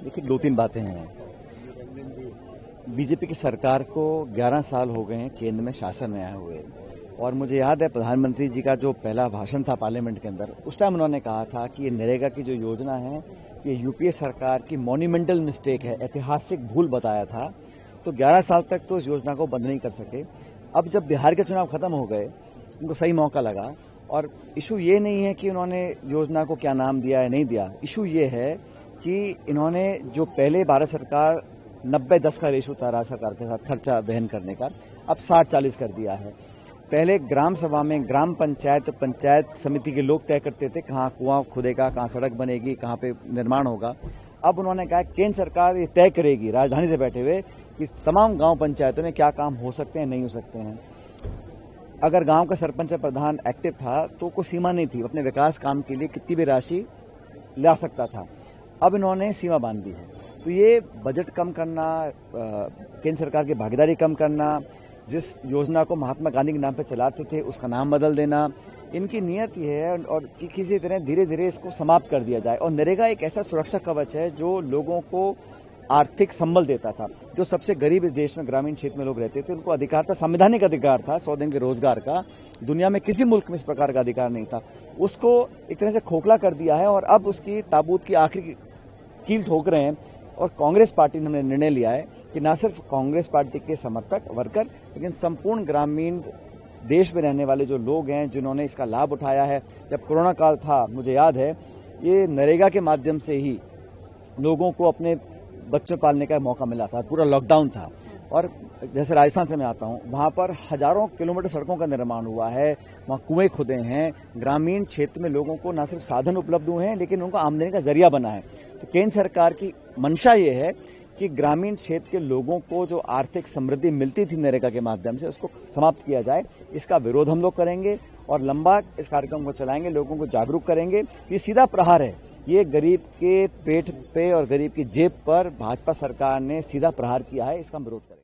देखिए, दो तीन बातें हैं। बीजेपी की सरकार को 11 साल हो गए हैं केंद्र में शासन में आए हुए, और मुझे याद है प्रधानमंत्री जी का जो पहला भाषण था पार्लियामेंट के अंदर, उस टाइम उन्होंने कहा था कि ये नरेगा की जो योजना है ये यूपीए सरकार की मॉन्यूमेंटल मिस्टेक है, ऐतिहासिक भूल बताया था। तो 11 साल तक तो इस योजना को बंद नहीं कर सके। अब जब बिहार के चुनाव खत्म हो गए, उनको सही मौका लगा। और इशू ये नहीं है कि उन्होंने योजना को क्या नाम दिया है नहीं दिया, इशू ये है कि इन्होंने जो पहले भारत सरकार 90-10 का रेशो था राज्य सरकार के साथ खर्चा वहन करने का, अब 60-40 कर दिया है। पहले ग्राम सभा में ग्राम पंचायत समिति के लोग तय करते थे कहाँ कुआं खुदेगा, कहाँ सड़क बनेगी, कहाँ पे निर्माण होगा। अब उन्होंने कहा केंद्र सरकार ये तय करेगी राजधानी से बैठे हुए कि तमाम गांव पंचायतों में क्या काम हो सकते हैं नहीं हो सकते हैं। अगर गांव का सरपंच या प्रधान एक्टिव था तो कोई सीमा नहीं थी, अपने विकास काम के लिए कितनी भी राशि ला सकता था। अब इन्होंने सीमा बांध दी है। तो ये बजट कम करना, केंद्र सरकार की भागीदारी कम करना, जिस योजना को महात्मा गांधी के नाम पे चलाते थे उसका नाम बदल देना, इनकी नियत ये है और कि किसी तरह धीरे धीरे इसको समाप्त कर दिया जाए। और नरेगा एक ऐसा सुरक्षा कवच है जो लोगों को आर्थिक संबल देता था। जो सबसे गरीब इस देश में ग्रामीण क्षेत्र में लोग रहते थे, उनको अधिकार था, संवैधानिक अधिकार था 100 दिन के रोजगार का। दुनिया में किसी मुल्क में इस प्रकार का अधिकार नहीं था। उसको एक तरह से खोखला कर दिया है और अब उसकी ताबूत की आखिरी कील ठोक रहे हैं। और कांग्रेस पार्टी ने हमने निर्णय लिया है कि न सिर्फ कांग्रेस पार्टी के समर्थक वर्कर, लेकिन संपूर्ण ग्रामीण देश में रहने वाले जो लोग हैं जिन्होंने इसका लाभ उठाया है। जब कोरोना काल था, मुझे याद है, ये नरेगा के माध्यम से ही लोगों को अपने बच्चों पालने का मौका मिला था। पूरा लॉकडाउन था। और जैसे राजस्थान से मैं आता हूं, वहां पर हजारों किलोमीटर सड़कों का निर्माण हुआ है, वहां कुएं खुदे हैं। ग्रामीण क्षेत्र में लोगों को न सिर्फ साधन उपलब्ध हुए हैं लेकिन उनको आमदनी का जरिया बना है। तो केंद्र सरकार की मंशा ये है कि ग्रामीण क्षेत्र के लोगों को जो आर्थिक समृद्धि मिलती थी नरेगा के माध्यम से, उसको समाप्त किया जाए। इसका विरोध हम लोग करेंगे और लंबा इस कार्यक्रम को चलाएंगे, लोगों को जागरूक करेंगे। ये सीधा प्रहार है, ये गरीब के पेट पे और गरीब की जेब पर भाजपा सरकार ने सीधा प्रहार किया है, इसका हम विरोध करेंगे।